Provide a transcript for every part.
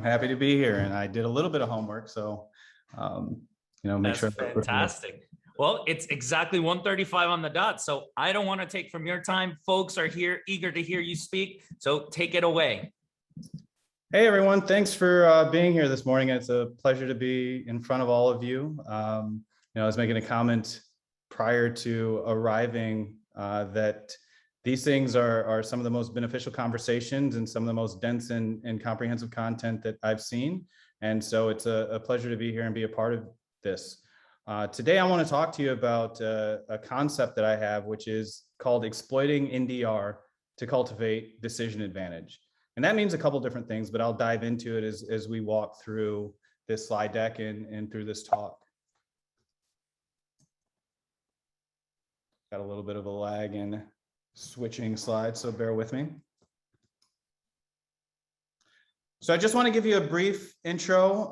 Happy to be here, and I did a little bit of homework, so make That's sure. fantastic. Well, it's exactly 1:35 on the dot, so I don't want to take from your time. Folks are here, eager to hear you speak, so take it away. Hey everyone, thanks for being here this morning. It's a pleasure to be in front of all of you. I was making a comment prior to arriving that these things are some of the most beneficial conversations and some of the most dense and comprehensive content that I've seen. And so it's a pleasure to be here and be a part of this. Today, I want to talk to you about a concept that I have, which is called exploiting NDR to cultivate decision advantage. And that means a couple different things, but I'll dive into it as we walk through this slide deck and through this talk. Got a little bit of a lag in switching slides, so bear with me. So I just want to give you a brief intro.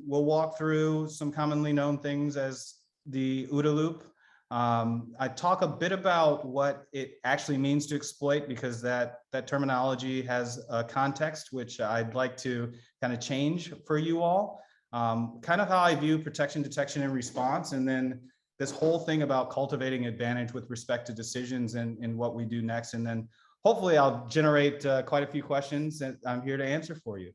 We'll walk through some commonly known things as the OODA Loop. I talk a bit about what it actually means to exploit, because that terminology has a context which I'd like to kind of change for you all. Kind of how I view protection, detection, and response, and then this whole thing about cultivating advantage with respect to decisions and what we do next. And then hopefully I'll generate quite a few questions that I'm here to answer for you.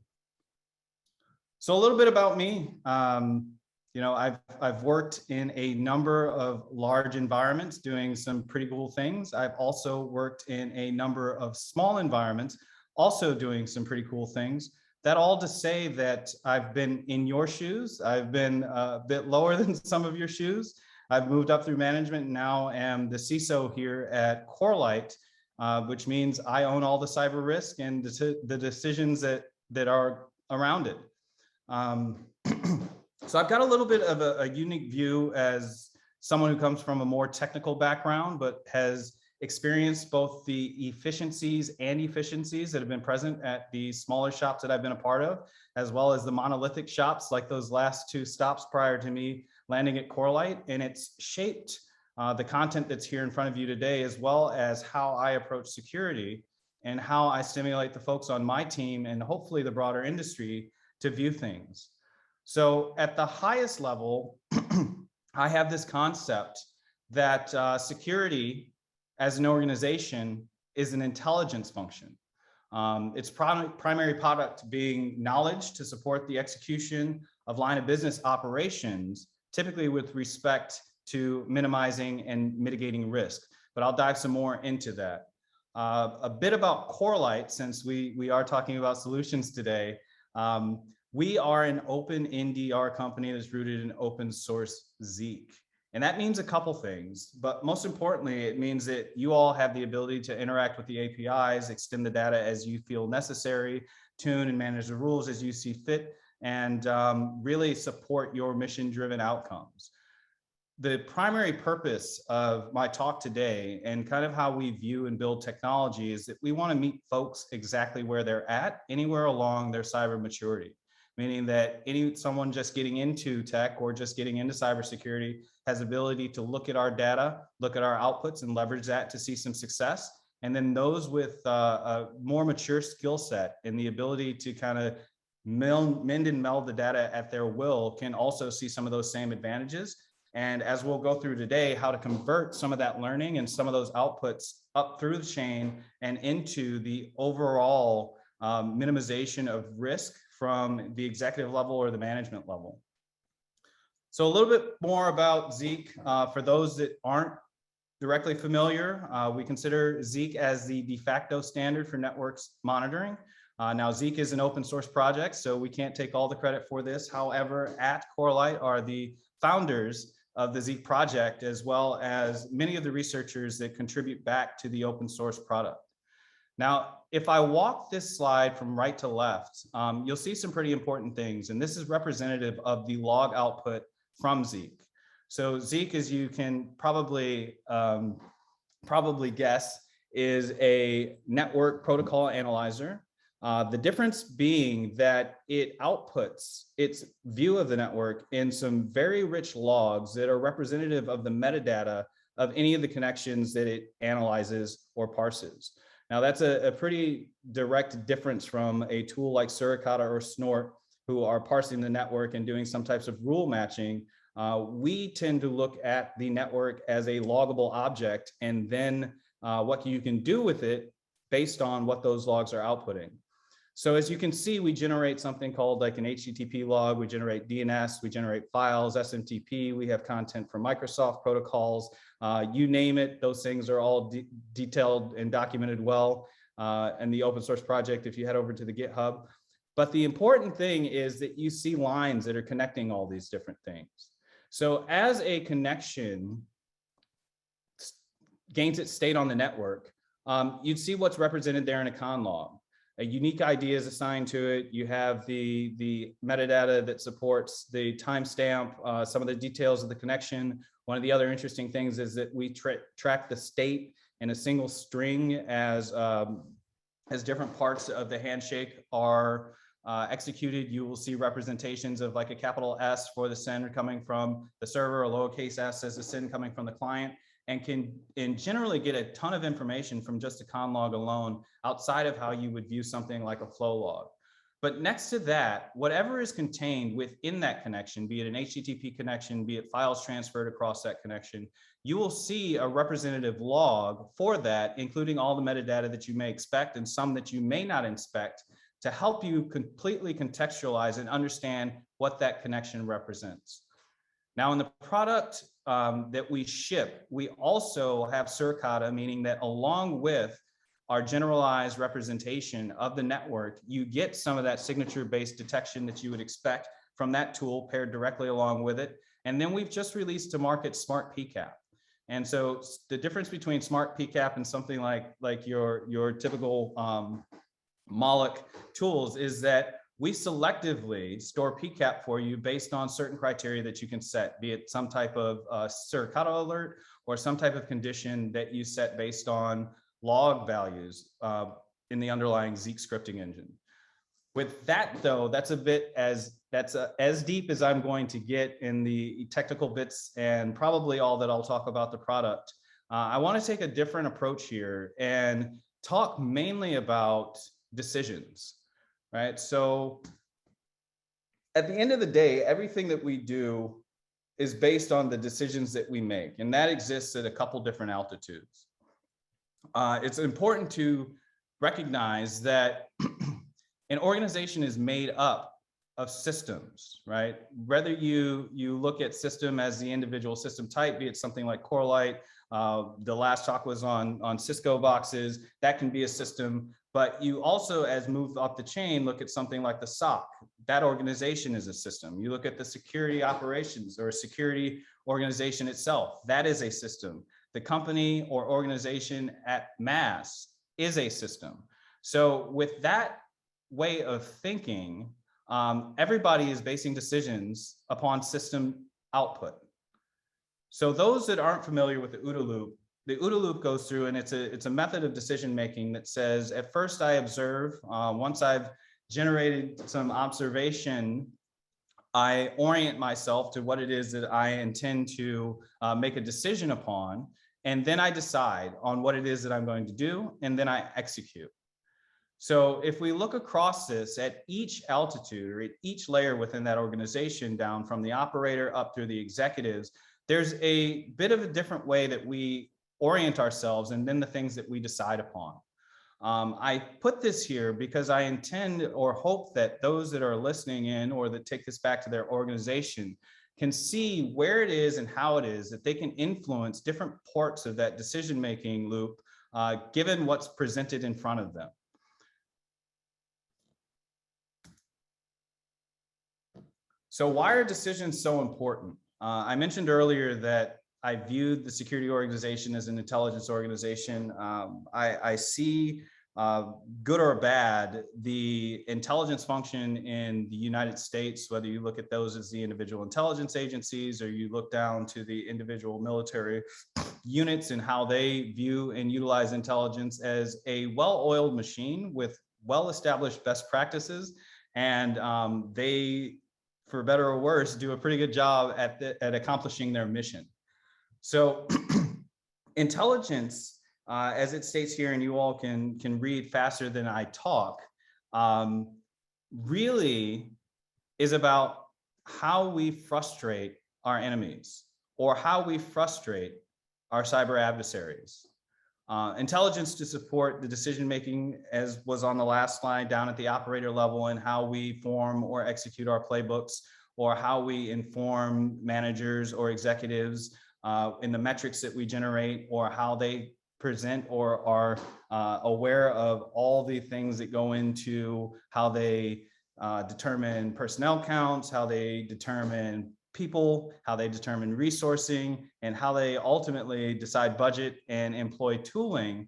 So a little bit about me. I've worked in a number of large environments doing some pretty cool things. I've also worked in a number of small environments, also doing some pretty cool things. That all to say that I've been in your shoes. I've been a bit lower than some of your shoes. I've moved up through management and now am the CISO here at Corelight, which means I own all the cyber risk and the decisions that are around it. So I've got a little bit of a unique view as someone who comes from a more technical background, but has experienced both the efficiencies that have been present at the smaller shops that I've been a part of, as well as the monolithic shops like those last two stops prior to me landing at Corelight. And it's shaped the content that's here in front of you today, as well as how I approach security and how I stimulate the folks on my team and hopefully the broader industry to view things. So at the highest level, I have this concept that security as an organization is an intelligence function. Its primary product being knowledge to support the execution of line of business operations, typically with respect to minimizing and mitigating risk. But I'll dive some more into that. A bit about Corelight, since we are talking about solutions today. We are an open NDR company that's rooted in open source Zeek. And that means a couple things, but most importantly, it means that you all have the ability to interact with the APIs, extend the data as you feel necessary, tune and manage the rules as you see fit, and really support your mission-driven outcomes. The primary purpose of my talk today and kind of how we view and build technology is that we want to meet folks exactly where they're at, anywhere along their cyber maturity. Meaning that someone just getting into tech or just getting into cybersecurity has the ability to look at our data, look at our outputs, and leverage that to see some success. And then those with a more mature skill set and the ability to kind of mend and meld the data at their will can also see some of those same advantages. And as we'll go through today, how to convert some of that learning and some of those outputs up through the chain and into the overall minimization of risk from the executive level or the management level. So a little bit more about Zeek. For those that aren't directly familiar, we consider Zeek as the de facto standard for networks monitoring. Now Zeek is an open source project, so we can't take all the credit for this. However, at Corelight are the founders of the Zeek project, as well as many of the researchers that contribute back to the open source product. Now, if I walk this slide from right to left, you'll see some pretty important things, and this is representative of the log output from Zeek. So Zeek, as you can probably guess, is a network protocol analyzer. The difference being that it outputs its view of the network in some very rich logs that are representative of the metadata of any of the connections that it analyzes or parses. Now that's a pretty direct difference from a tool like Suricata or Snort, who are parsing the network and doing some types of rule matching. We tend to look at the network as a loggable object, and then what you can do with it based on what those logs are outputting. So as you can see, we generate something called like an HTTP log, we generate DNS, we generate files, SMTP, we have content from Microsoft protocols, you name it, those things are all detailed and documented well in the open source project if you head over to the GitHub. But the important thing is that you see lines that are connecting all these different things. So as a connection gains its state on the network, you'd see what's represented there in a con log. A unique ID is assigned to it. You have the metadata that supports the timestamp, some of the details of the connection. One of the other interesting things is that we track the state in a single string as different parts of the handshake are executed. You will see representations of like a capital S for the send coming from the server, a lowercase s as the send coming from the client, and can generally get a ton of information from just a con log alone outside of how you would view something like a flow log. But next to that, whatever is contained within that connection, be it an HTTP connection, be it files transferred across that connection, you will see a representative log for that, including all the metadata that you may expect and some that you may not expect, to help you completely contextualize and understand what that connection represents. Now, in the product that we ship, we also have Suricata, meaning that along with our generalized representation of the network, you get some of that signature-based detection that you would expect from that tool paired directly along with it. And then we've just released to market Smart PCAP. And so the difference between Smart PCAP and something like your typical Moloch tools is that we selectively store PCAP for you based on certain criteria that you can set, be it some type of Suricata alert or some type of condition that you set based on log values in the underlying Zeek scripting engine. With that, though, that's as deep as I'm going to get in the technical bits and probably all that I'll talk about the product. I want to take a different approach here and talk mainly about decisions, right? So at the end of the day, everything that we do is based on the decisions that we make, and that exists at a couple different altitudes. It's important to recognize that an organization is made up of systems, right? Whether you look at system as the individual system type, be it something like Corelight, the last talk was on Cisco boxes, that can be a system, but you also, as move up the chain, look at something like the SOC, that organization is a system. You look at the security operations or security organization itself, that is a system. The company or organization at mass is a system. So with that way of thinking, everybody is basing decisions upon system output. So those that aren't familiar with the OODA Loop, the OODA Loop goes through, and it's a method of decision making that says, at first I observe, once I've generated some observation, I orient myself to what it is that I intend to make a decision upon, and then I decide on what it is that I'm going to do, and then I execute. So if we look across this at each altitude or at each layer within that organization, down from the operator up through the executives, there's a bit of a different way that we orient ourselves and then the things that we decide upon. I put this here because I intend or hope that those that are listening in or that take this back to their organization can see where it is and how it is that they can influence different parts of that decision-making loop, given what's presented in front of them. So why are decisions so important? I mentioned earlier that I viewed the security organization as an intelligence organization. I see, good or bad, the intelligence function in the United States, whether you look at those as the individual intelligence agencies or you look down to the individual military units and how they view and utilize intelligence as a well-oiled machine with well-established best practices. And they, for better or worse, do a pretty good job at accomplishing their mission. So intelligence as it states here, and you all can read faster than I talk, really is about how we frustrate our enemies or how we frustrate our cyber adversaries. Intelligence to support the decision-making, as was on the last slide, down at the operator level, and how we form or execute our playbooks, or how we inform managers or executives in the metrics that we generate, or how they present or are aware of all the things that go into how they determine personnel counts, how they determine people, how they determine resourcing, and how they ultimately decide budget and employ tooling,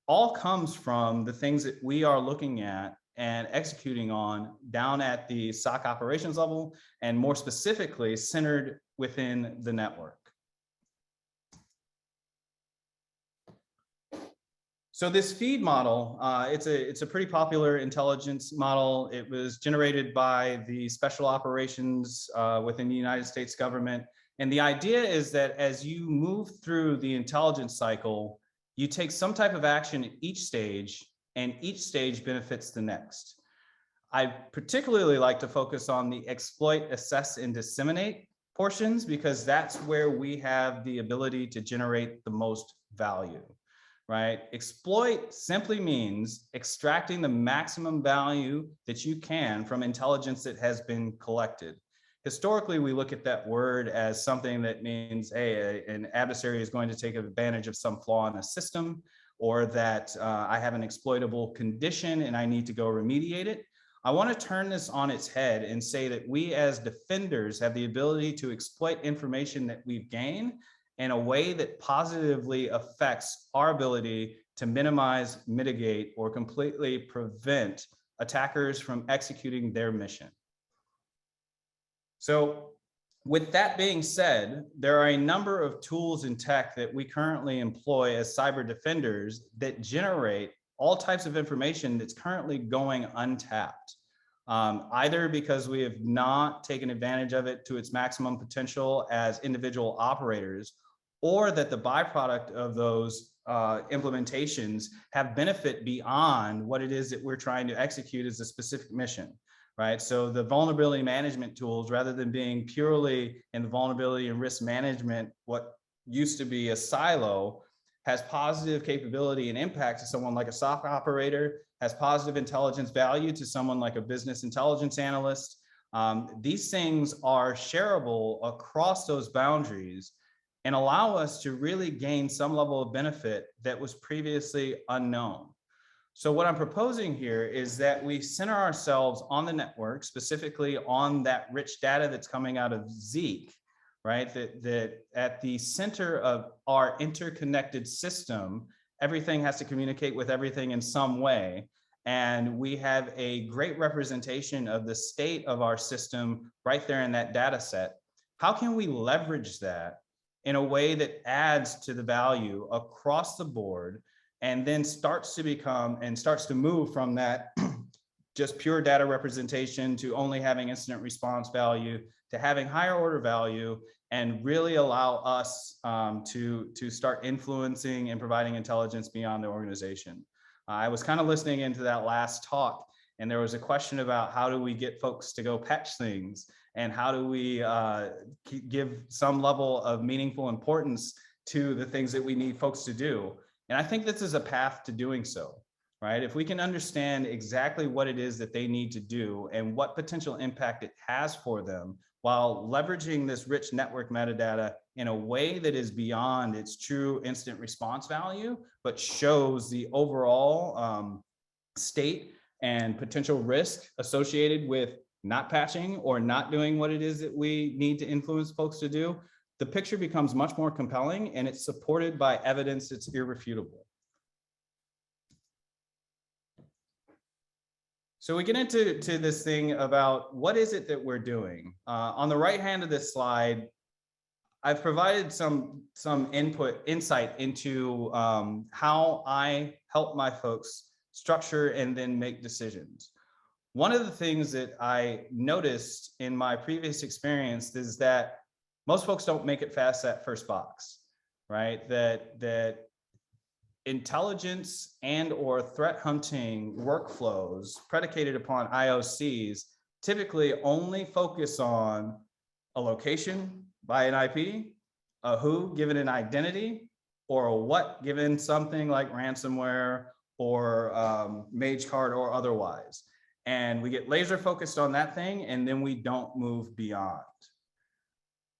all comes from the things that we are looking at and executing on down at the SOC operations level, and more specifically centered within the network. So this feed model, it's a pretty popular intelligence model. It was generated by the special operations within the United States government. And the idea is that as you move through the intelligence cycle, you take some type of action at each stage, and each stage benefits the next. I particularly like to focus on the exploit, assess, and disseminate portions, because that's where we have the ability to generate the most value. Right? Exploit simply means extracting the maximum value that you can from intelligence that has been collected. Historically, we look at that word as something that means, hey, an adversary is going to take advantage of some flaw in a system, or that I have an exploitable condition and I need to go remediate it. I want to turn this on its head and say that we as defenders have the ability to exploit information that we've gained in a way that positively affects our ability to minimize, mitigate, or completely prevent attackers from executing their mission. So with that being said, there are a number of tools and tech that we currently employ as cyber defenders that generate all types of information that's currently going untapped. Either because we have not taken advantage of it to its maximum potential as individual operators, or that the byproduct of those implementations have benefit beyond what it is that we're trying to execute as a specific mission, right? So the vulnerability management tools, rather than being purely in the vulnerability and risk management, what used to be a silo, has positive capability and impact to someone like a SOC operator, has positive intelligence value to someone like a business intelligence analyst. These things are shareable across those boundaries and allow us to really gain some level of benefit that was previously unknown. So what I'm proposing here is that we center ourselves on the network, specifically on that rich data that's coming out of Zeek, right? That at the center of our interconnected system, everything has to communicate with everything in some way. And we have a great representation of the state of our system right there in that data set. How can we leverage that in a way that adds to the value across the board, and then starts to become and starts to move from that just pure data representation to only having incident response value, to having higher order value, and really allow us to start influencing and providing intelligence beyond the organization. I was kind of listening into that last talk, and there was a question about how do we get folks to go patch things, and how do we give some level of meaningful importance to the things that we need folks to do. And I think this is a path to doing so, right? If we can understand exactly what it is that they need to do and what potential impact it has for them, while leveraging this rich network metadata in a way that is beyond its true instant response value, but shows the overall state and potential risk associated with not patching or not doing what it is that we need to influence folks to do, the picture becomes much more compelling, and it's supported by evidence that's irrefutable. So we get into this thing about what is it that we're doing. On the right hand of this slide, I've provided some insight into how I help my folks structure and then make decisions. One of the things that I noticed in my previous experience is that most folks don't make it past that first box, right? That intelligence and or threat hunting workflows predicated upon IOCs typically only focus on a location by an IP, a who given an identity, or a what given something like ransomware or mage card or otherwise. And we get laser focused on that thing, and then we don't move beyond.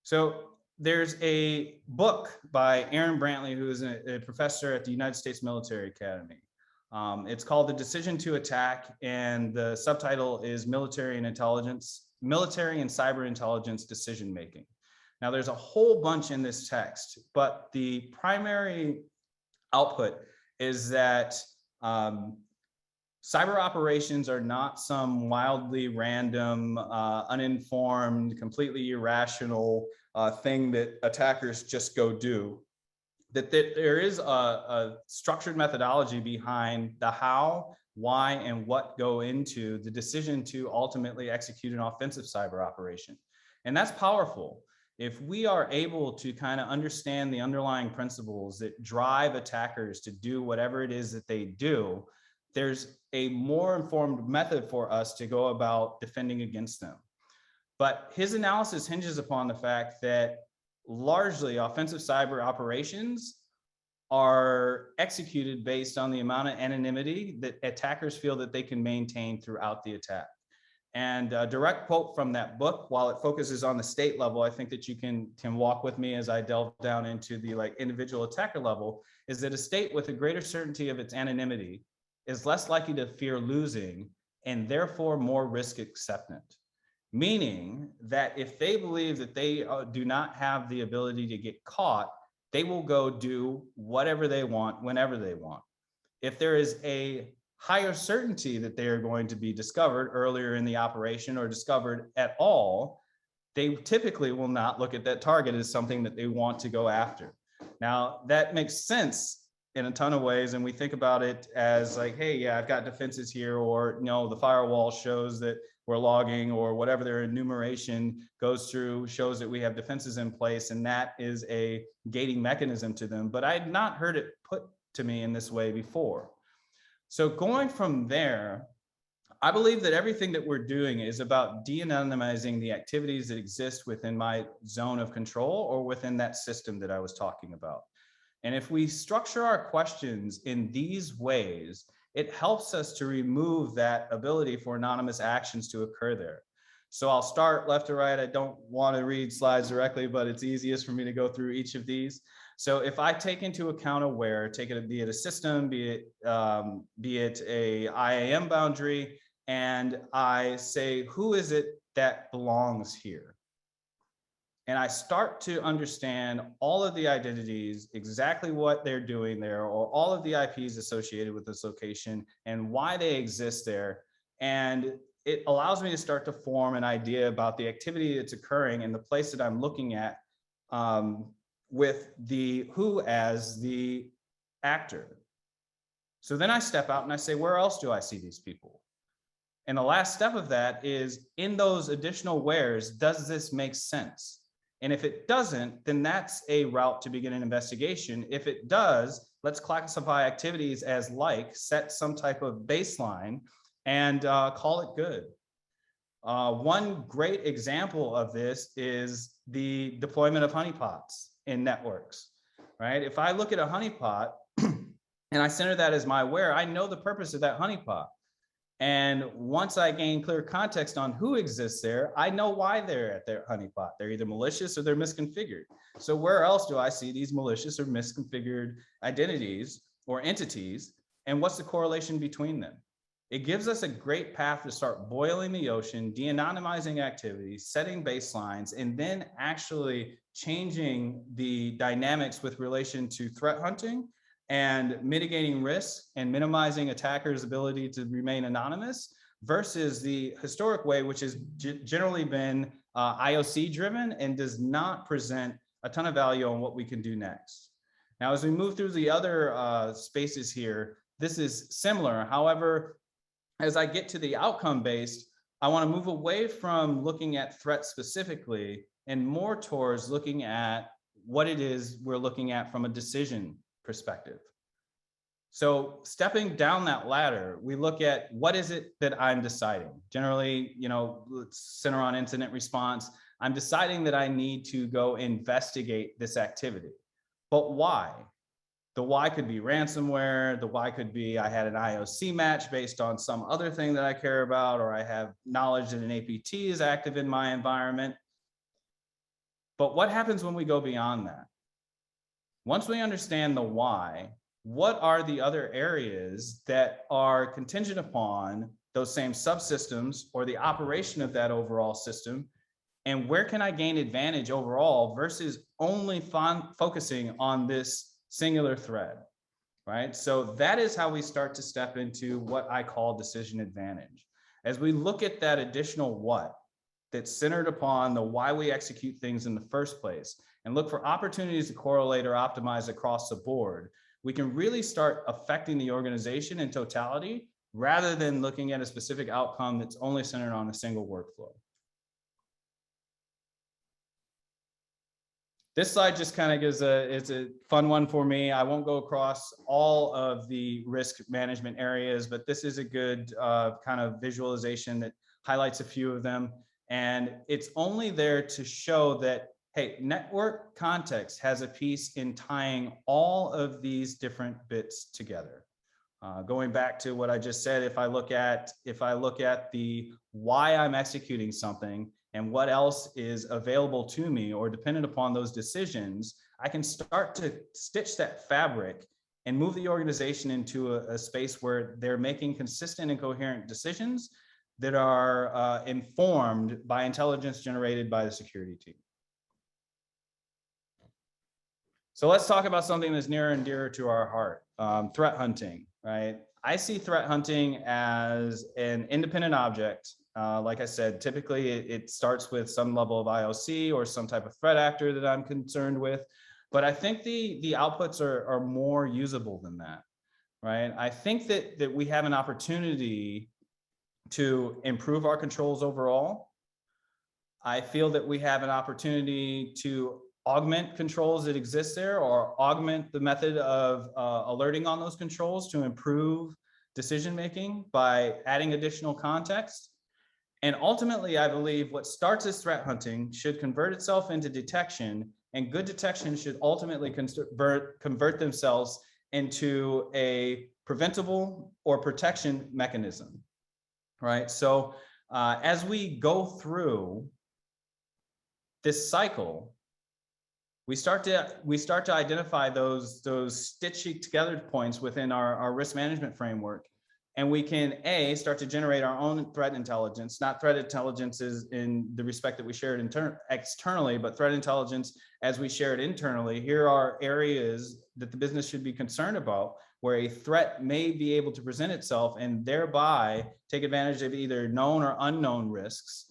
So there's a book by Aaron Brantley, who is a professor at the United States Military Academy. It's called The Decision to Attack, and the subtitle is Military and Cyber Intelligence Decision Making. Now, there's a whole bunch in this text, but the primary output is that cyber operations are not some wildly random, uninformed, completely irrational thing that attackers just go do. That there is a structured methodology behind the how, why, and what go into the decision to ultimately execute an offensive cyber operation. And that's powerful. If we are able to kind of understand the underlying principles that drive attackers to do whatever it is that they do, there's a more informed method for us to go about defending against them. But his analysis hinges upon the fact that largely offensive cyber operations are executed based on the amount of anonymity that attackers feel that they can maintain throughout the attack. And a direct quote from that book, while it focuses on the state level, I think that you can walk with me as I delve down into the individual attacker level, is that a state with a greater certainty of its anonymity is less likely to fear losing and therefore more risk acceptant. Meaning that if they believe that they do not have the ability to get caught, they will go do whatever they want, whenever they want. If there is a higher certainty that they are going to be discovered earlier in the operation or discovered at all, they typically will not look at that target as something that they want to go after. Now, that makes sense in a ton of ways, and we think about it as like, hey, yeah, I've got defenses here, or no, the firewall shows that we're logging, or whatever their enumeration goes through shows that we have defenses in place, and that is a gating mechanism to them. But I had not heard it put to me in this way before. So going from there, I believe that everything that we're doing is about de-anonymizing the activities that exist within my zone of control or within that system that I was talking about. And if we structure our questions in these ways, it helps us to remove that ability for anonymous actions to occur there. So I'll start left to right. I don't want to read slides directly, but it's easiest for me to go through each of these. So if I take into account a where, be it a system, be it a IAM boundary, and I say, who is it that belongs here? And I start to understand all of the identities, exactly what they're doing there, or all of the IPs associated with this location and why they exist there. And it allows me to start to form an idea about the activity that's occurring and the place that I'm looking at, with the who as the actor. So then I step out and I say, where else do I see these people? And the last step of that is, in those additional wheres, does this make sense? And if it doesn't, then that's a route to begin an investigation. If it does, let's classify activities as set some type of baseline and call it good. One great example of this is the deployment of honeypots in networks, right? If I look at a honeypot and I center that as my where, I know the purpose of that honeypot. And once I gain clear context on who exists there, I know why they're at their honeypot. They're either malicious or they're misconfigured. So where else do I see these malicious or misconfigured identities or entities? And what's the correlation between them? It gives us a great path to start boiling the ocean, de-anonymizing activities, setting baselines, and then actually changing the dynamics with relation to threat hunting and mitigating risk and minimizing attackers' ability to remain anonymous versus the historic way, which has generally been IOC driven and does not present a ton of value on what we can do next. Now, as we move through the other spaces here, this is similar. However, as I get to the outcome based, I want to move away from looking at threats specifically and more towards looking at what it is we're looking at from a decision perspective. So stepping down that ladder, we look at what is it that I'm deciding. Generally, let's center on incident response. I'm deciding that I need to go investigate this activity. But why? The why could be ransomware. The why could be I had an IOC match based on some other thing that I care about, or I have knowledge that an APT is active in my environment. But what happens when we go beyond that? Once we understand the why, what are the other areas that are contingent upon those same subsystems or the operation of that overall system? And where can I gain advantage overall versus only focusing on this singular thread, right? So that is how we start to step into what I call decision advantage. As we look at that additional what that's centered upon the why we execute things in the first place and look for opportunities to correlate or optimize across the board, we can really start affecting the organization in totality rather than looking at a specific outcome that's only centered on a single workflow. This slide just kind of gives it's a fun one for me. I won't go across all of the risk management areas, but this is a good kind of visualization that highlights a few of them. And it's only there to show that, hey, network context has a piece in tying all of these different bits together. Going back to what I just said, if I look at the why I'm executing something and what else is available to me or dependent upon those decisions, I can start to stitch that fabric and move the organization into a space where they're making consistent and coherent decisions that are informed by intelligence generated by the security team. So let's talk about something that's near and dear to our heart, threat hunting, right? I see threat hunting as an independent object. Like I said, typically it starts with some level of IOC or some type of threat actor that I'm concerned with. But I think the outputs are more usable than that, right? I think that we have an opportunity to improve our controls overall. I feel that we have an opportunity to augment controls that exist there or augment the method of alerting on those controls to improve decision-making by adding additional context. And ultimately, I believe what starts as threat hunting should convert itself into detection, and good detection should ultimately convert themselves into a preventable or protection mechanism, right? So as we go through this cycle, we start to identify those stitching together points within our risk management framework. And we can start to generate our own threat intelligence, not threat intelligence is in the respect that we share it externally, but threat intelligence as we share it internally. Here are areas that the business should be concerned about where a threat may be able to present itself and thereby take advantage of either known or unknown risks,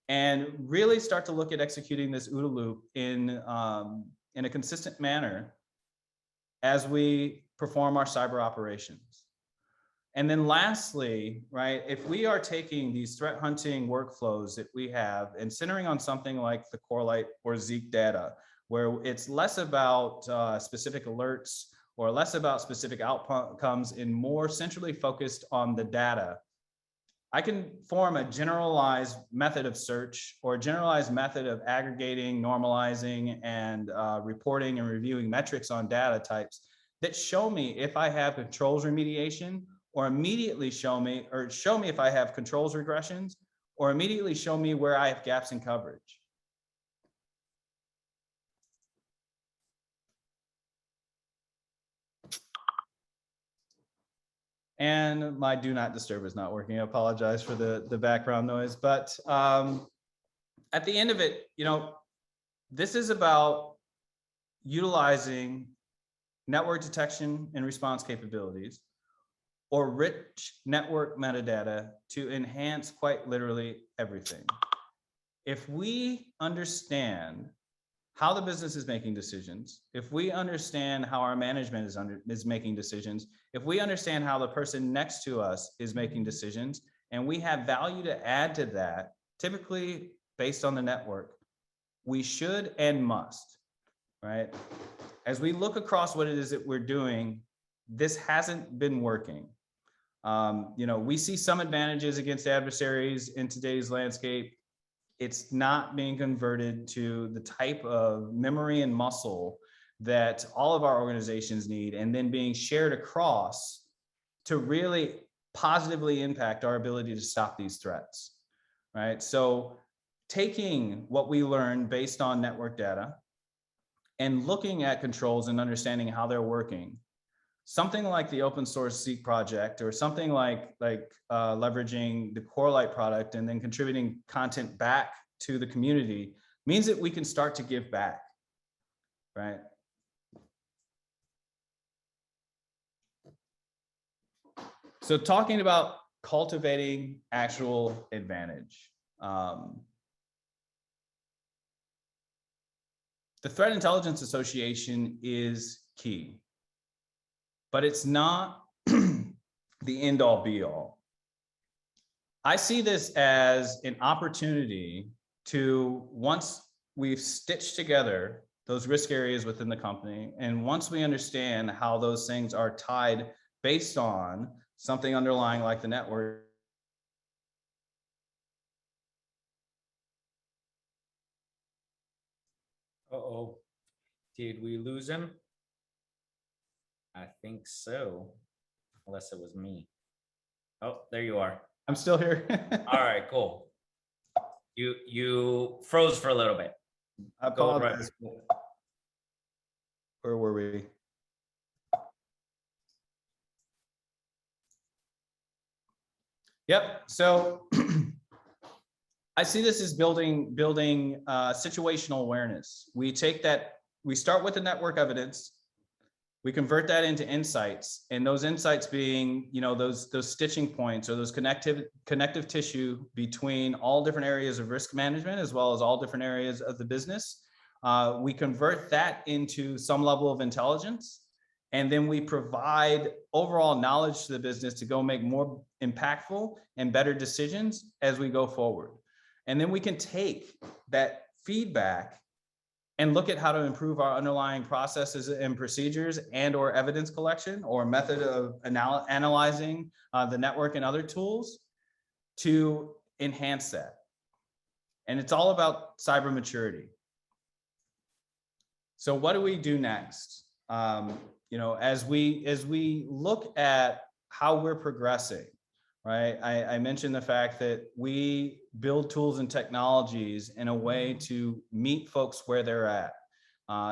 and really start to look at executing this OODA loop in a consistent manner as we perform our cyber operations. And then lastly, right, if we are taking these threat hunting workflows that we have and centering on something like the Corelight or Zeek data, where it's less about specific alerts or less about specific outcomes and more centrally focused on the data, I can form a generalized method of search or a generalized method of aggregating, normalizing, and reporting and reviewing metrics on data types that show me if I have controls remediation, or immediately show me if I have controls regressions, or immediately show me where I have gaps in coverage. And my do not disturb is not working. I apologize for the background noise, but at the end of it, this is about utilizing network detection and response capabilities or rich network metadata to enhance quite literally everything. If we understand how the business is making decisions, if we understand how our management is making decisions, if we understand how the person next to us is making decisions, and we have value to add to that, typically based on the network, we should and must, right? As we look across what it is that we're doing, this hasn't been working. We see some advantages against adversaries in today's landscape. It's not being converted to the type of memory and muscle that all of our organizations need, and then being shared across to really positively impact our ability to stop these threats, right? So taking what we learned based on network data and looking at controls and understanding how they're working, something like the open source Zeek project, or something like leveraging the Corelight product and then contributing content back to the community, means that we can start to give back, right? So talking about cultivating actual advantage. The Threat Intelligence Association is key, but it's not the end all be all. I see this as an opportunity to, once we've stitched together those risk areas within the company, and once we understand how those things are tied based on something underlying like the network. Uh-oh, did we lose him? I think so, unless it was me. Oh, there you are. I'm still here. All right, cool. You froze for a little bit. I apologize. Where were we? Yep. So I see this as building situational awareness. We take that, we start with the network evidence, we convert that into insights, and those insights being, those stitching points, or those connective tissue between all different areas of risk management, as well as all different areas of the business. We convert that into some level of intelligence, and then we provide overall knowledge to the business to go make more impactful and better decisions as we go forward. And then we can take that feedback and look at how to improve our underlying processes and procedures and or evidence collection or method of analyzing the network and other tools to enhance that. And it's all about cyber maturity. So what do we do next? As we look at how we're progressing, right? I mentioned the fact that we build tools and technologies in a way to meet folks where they're at.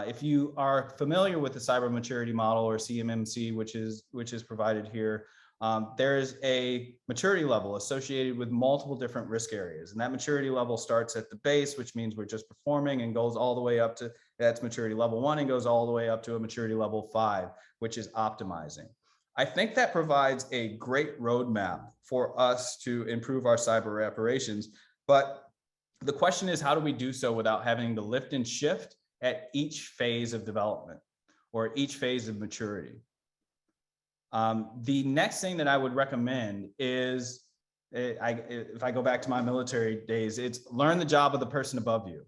If you are familiar with the cyber maturity model, or CMMC, which is provided here, there's a maturity level associated with multiple different risk areas. And that maturity level starts at the base, which means we're just performing, and goes all the way up to, that's maturity level 1, and goes all the way up to a maturity level 5, which is optimizing. I think that provides a great roadmap for us to improve our cyber operations. But the question is, how do we do so without having to lift and shift at each phase of development or each phase of maturity? The next thing that I would recommend is, if I go back to my military days, it's learn the job of the person above you.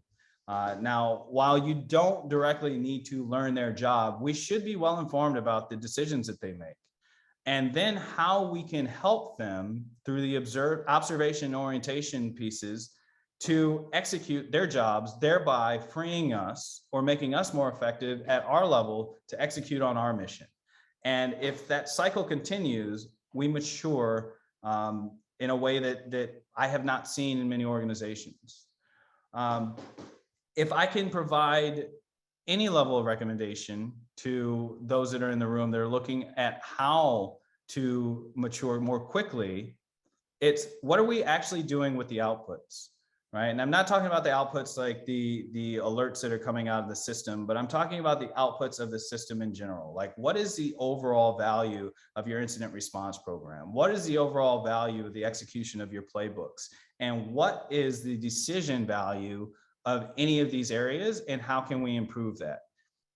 Now, while you don't directly need to learn their job, we should be well informed about the decisions that they make, and then how we can help them through the observation and orientation pieces to execute their jobs, thereby freeing us or making us more effective at our level to execute on our mission. And if that cycle continues, we mature in a way that I have not seen in many organizations. If I can provide any level of recommendation to those that are in the room that are looking at how to mature more quickly, it's what are we actually doing with the outputs, right? And I'm not talking about the outputs like the alerts that are coming out of the system, but I'm talking about the outputs of the system in general. Like, what is the overall value of your incident response program? What is the overall value of the execution of your playbooks? And what is the decision value of any of these areas, and how can we improve that?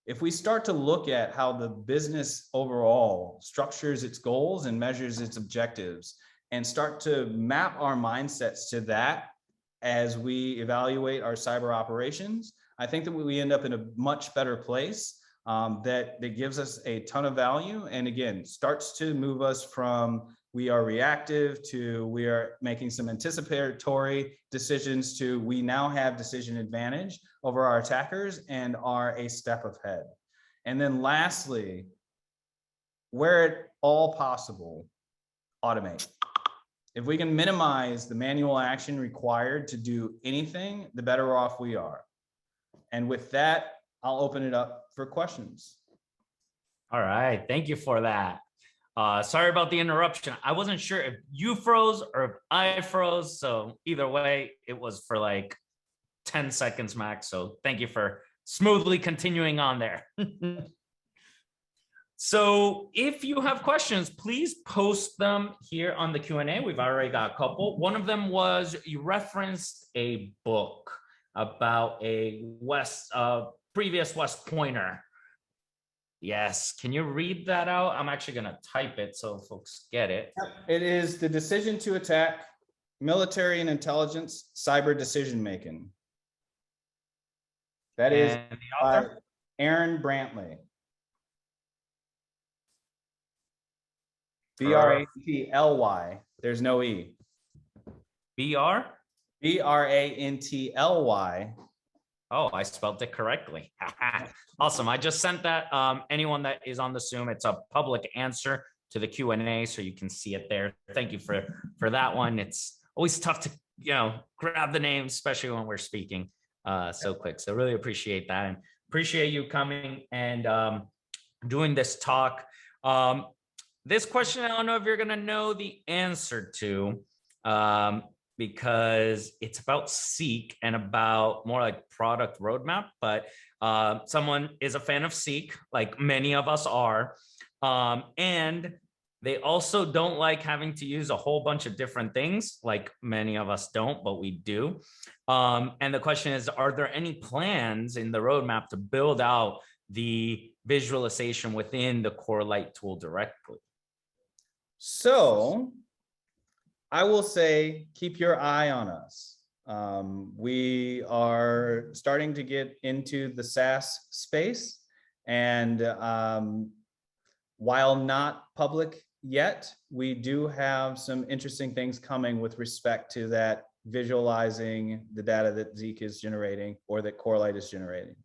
If we start to look at how the business overall structures its goals and measures its objectives, and start to map our mindsets to that as we evaluate our cyber operations, I think that we end up in a much better place that gives us a ton of value. And again, starts to move us from we are reactive to we are making some anticipatory decisions to we now have decision advantage over our attackers and are a step ahead. And then lastly, where at all possible, automate. If we can minimize the manual action required to do anything, the better off we are. And with that, I'll open it up for questions. All right, thank you for that. Sorry about the interruption. I wasn't sure if you froze or if I froze. So either way, it was for like 10 seconds max. So thank you for smoothly continuing on there. So if you have questions, please post them here on the Q&A. We've already got a couple. One of them was you referenced a book about a previous West Pointer. Yes, can you read that out? I'm actually gonna type it so folks get it. It is The Decision to Attack, Military and Intelligence Cyber Decision Making. That is the author? Aaron Brantley. Brantly. There's no E. BR? Brantly. Oh, I spelled it correctly. Awesome. I just sent that. Anyone that is on the Zoom, it's a public answer to the Q&A, so you can see it there. Thank you for that one. It's always tough to grab the names, especially when we're speaking so quick. So really appreciate that, and appreciate you coming and doing this talk. This question, I don't know if you're going to know the answer to, because it's about Zeek and about more like product roadmap, but someone is a fan of Zeek, like many of us are. And they also don't like having to use a whole bunch of different things, like many of us don't, but we do. And the question is, are there any plans in the roadmap to build out the visualization within the Corelight tool directly? So I will say, keep your eye on us. We are starting to get into the SaaS space, and while not public yet, we do have some interesting things coming with respect to that visualizing the data that Zeek is generating or that Corelight is generating.